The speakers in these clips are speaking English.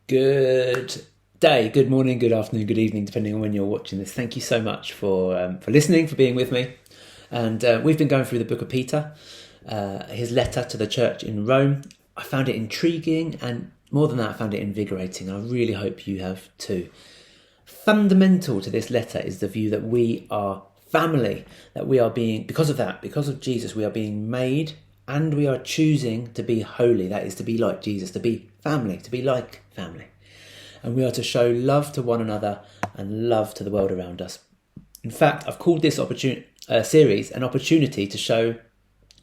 Good day, good morning, good afternoon, good evening, depending on when you're watching this. Thank you so much for listening, for being with me. And we've been going through the book of Peter, his letter to the church in Rome. I found it intriguing, and more than that, I found it invigorating. I really hope you have too. Fundamental to this letter is the view that we are family, that we are being, because of Jesus, we are being made and we are choosing to be holy. That is to be like Jesus, to be family, to be like family. And we are to show love to one another and love to the world around us. In fact, I've called this series an opportunity to show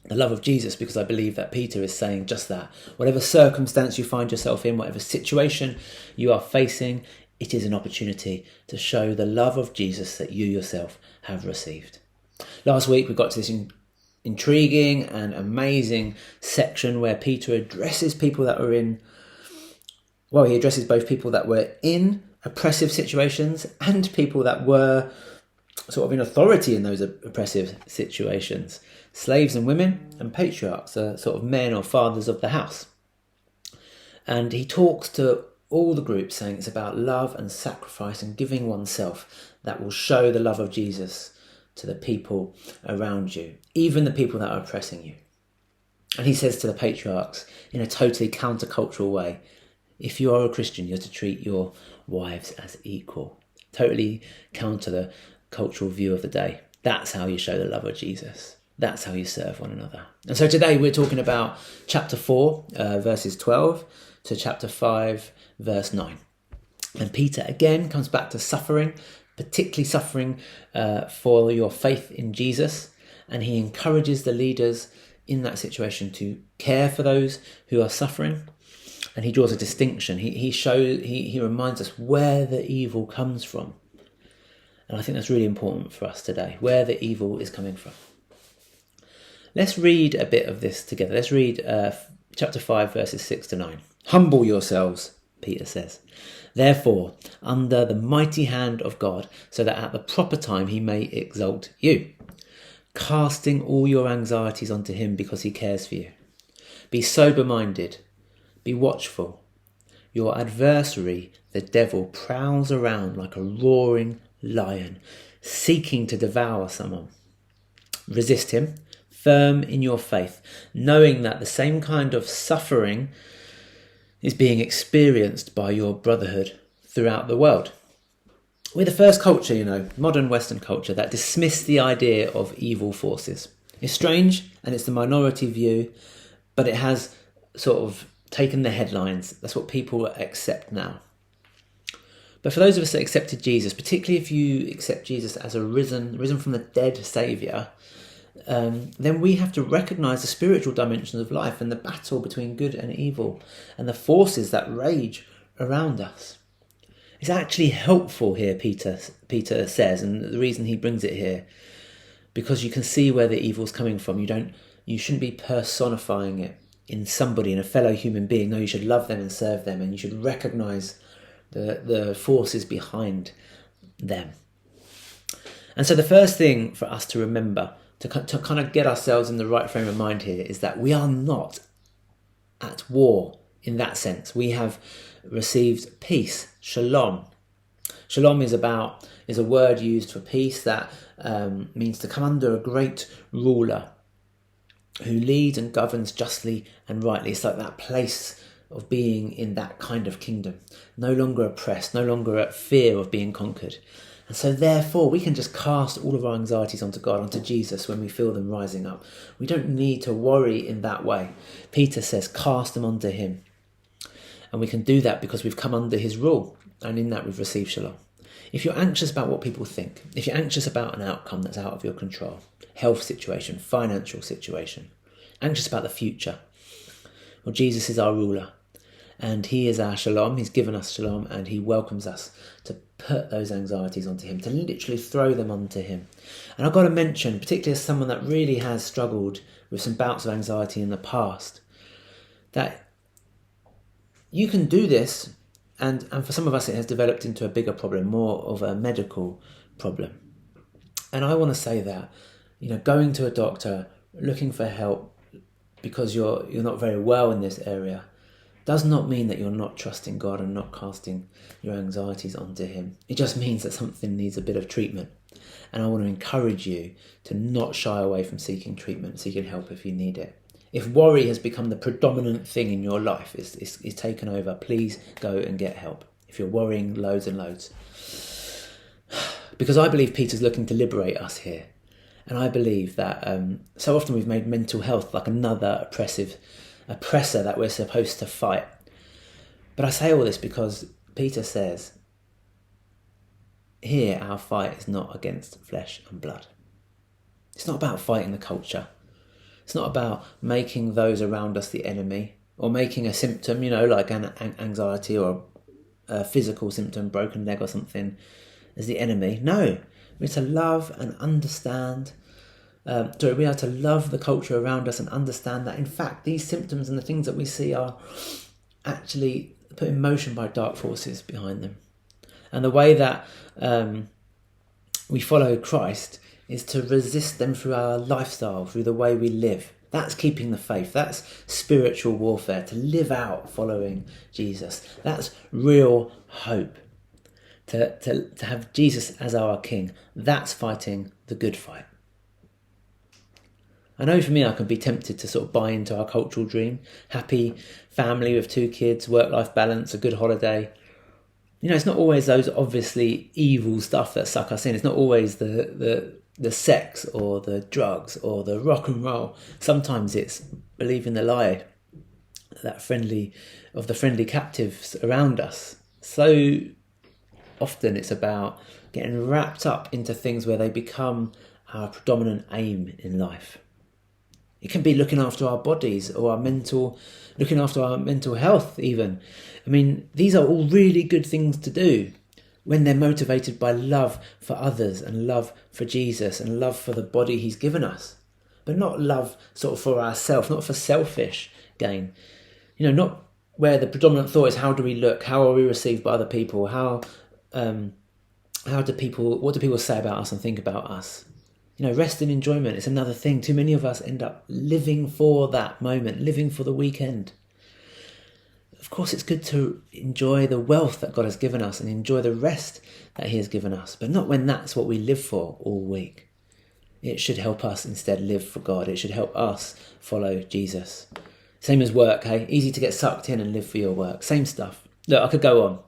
the love of Jesus, because I believe that Peter is saying just that. Whatever circumstance you find yourself in, whatever situation you are facing, it is an opportunity to show the love of Jesus that you yourself have received. Last week we got to this intriguing and amazing section where Peter addresses people that were he addresses both people that were in oppressive situations and people that were sort of in authority in those oppressive situations. Slaves and women and patriarchs are sort of men or fathers of the house. And he talks to all the groups saying it's about love and sacrifice and giving oneself that will show the love of Jesus to the people around you, even the people that are oppressing you. And he says to the patriarchs in a totally countercultural way, if you are a Christian, you're to treat your wives as equal. Totally counter the cultural view of the day. That's how you show the love of Jesus. That's how you serve one another. And so today we're talking about chapter 4, verses 12 to chapter 5, verse 9. And Peter again comes back to suffering, particularly suffering for your faith in Jesus. And he encourages the leaders in that situation to care for those who are suffering. And he draws a distinction. He reminds us where the evil comes from. And I think that's really important for us today, where the evil is coming from. Let's read a bit of this together. Let's read chapter 5, verses 6 to 9. Humble yourselves, Peter says, therefore, under the mighty hand of God, so that at the proper time he may exalt you, casting all your anxieties onto him because he cares for you. Be sober-minded, be watchful. Your adversary, the devil, prowls around like a roaring lion, seeking to devour someone. Resist him, firm in your faith, knowing that the same kind of suffering is being experienced by your brotherhood throughout the world. We're the first culture, modern Western culture, that dismissed the idea of evil forces. It's strange and it's the minority view, but it has sort of taken the headlines. That's what people accept now. But for those of us that accepted Jesus, particularly if you accept Jesus as a risen from the dead Saviour, then we have to recognise the spiritual dimensions of life and the battle between good and evil and the forces that rage around us. It's actually helpful here, Peter says, and the reason he brings it here, because you can see where the evil's coming from. You shouldn't be personifying it in somebody, in a fellow human being. No, you should love them and serve them, and you should recognise the forces behind them. And so the first thing for us to remember, to kind of get ourselves in the right frame of mind here, is that we are not at war in that sense. We have received peace, shalom. Shalom is a word used for peace that means to come under a great ruler who leads and governs justly and rightly. It's like that place of being in that kind of kingdom, no longer oppressed, no longer at fear of being conquered. And so therefore we can just cast all of our anxieties onto God, onto Jesus when we feel them rising up. We don't need to worry in that way. Peter says cast them onto him. And we can do that because we've come under his rule, and in that we've received shalom. If you're anxious about what people think, if you're anxious about an outcome that's out of your control, health situation, financial situation, anxious about the future, well, Jesus is our ruler. And he is our shalom. He's given us shalom, and he welcomes us to put those anxieties onto him, to literally throw them onto him. And I've got to mention, particularly as someone that really has struggled with some bouts of anxiety in the past, that you can do this, and for some of us it has developed into a bigger problem, more of a medical problem. And I want to say that, going to a doctor, looking for help because you're not very well in this area, does not mean that you're not trusting God and not casting your anxieties onto him. It just means that something needs a bit of treatment. And I want to encourage you to not shy away from seeking treatment, seeking help if you need it. If worry has become the predominant thing in your life, is taken over, please go and get help. If you're worrying loads and loads. Because I believe Peter's looking to liberate us here. And I believe that so often we've made mental health like another oppressor that we're supposed to fight. But I say all this because Peter says, here our fight is not against flesh and blood. It's not about fighting the culture. It's not about making those around us the enemy, or making a symptom, like an anxiety or a physical symptom, broken leg or something, as the enemy. No, we're to love and understand. We are to love the culture around us and understand that, in fact, these symptoms and the things that we see are actually put in motion by dark forces behind them. And the way that we follow Christ is to resist them through our lifestyle, through the way we live. That's keeping the faith. That's spiritual warfare, to live out following Jesus. That's real hope. To have Jesus as our King. That's fighting the good fight. I know for me, I can be tempted to sort of buy into our cultural dream. Happy family with 2 kids, work-life balance, a good holiday. It's not always those obviously evil stuff that suck us in. It's not always the sex or the drugs or the rock and roll. Sometimes it's believing the lie of the friendly captives around us. So often it's about getting wrapped up into things where they become our predominant aim in life. It can be looking after our bodies or looking after our mental health even. I mean, these are all really good things to do when they're motivated by love for others and love for Jesus and love for the body he's given us. But not love sort of for ourselves, not for selfish gain. Not where the predominant thought is, how do we look? How are we received by other people? What do people say about us and think about us? Rest and enjoyment is another thing. Too many of us end up living for that moment, living for the weekend. Of course, it's good to enjoy the wealth that God has given us and enjoy the rest that he has given us, but not when that's what we live for all week. It should help us instead live for God. It should help us follow Jesus. Same as work, hey? Easy to get sucked in and live for your work. Same stuff. Look, I could go on,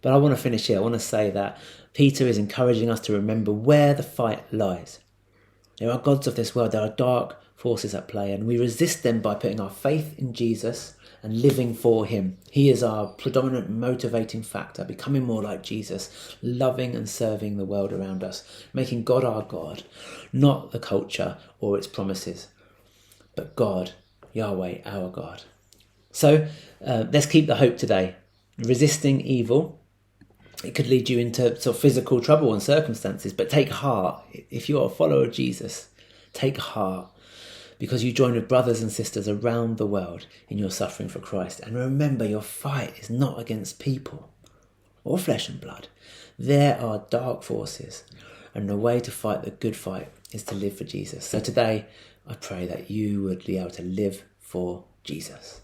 but I want to finish here. I want to say that Peter is encouraging us to remember where the fight lies. There are gods of this world. There are dark forces at play, and we resist them by putting our faith in Jesus and living for him. He is our predominant motivating factor, becoming more like Jesus, loving and serving the world around us, making God our God, not the culture or its promises, but God, Yahweh, our God. So let's keep the hope today. Resisting evil, it could lead you into sort of physical trouble and circumstances, but take heart. If you are a follower of Jesus, take heart, because you join with brothers and sisters around the world in your suffering for Christ. And remember, your fight is not against people or flesh and blood. There are dark forces, and the way to fight the good fight is to live for Jesus. So today, I pray that you would be able to live for Jesus.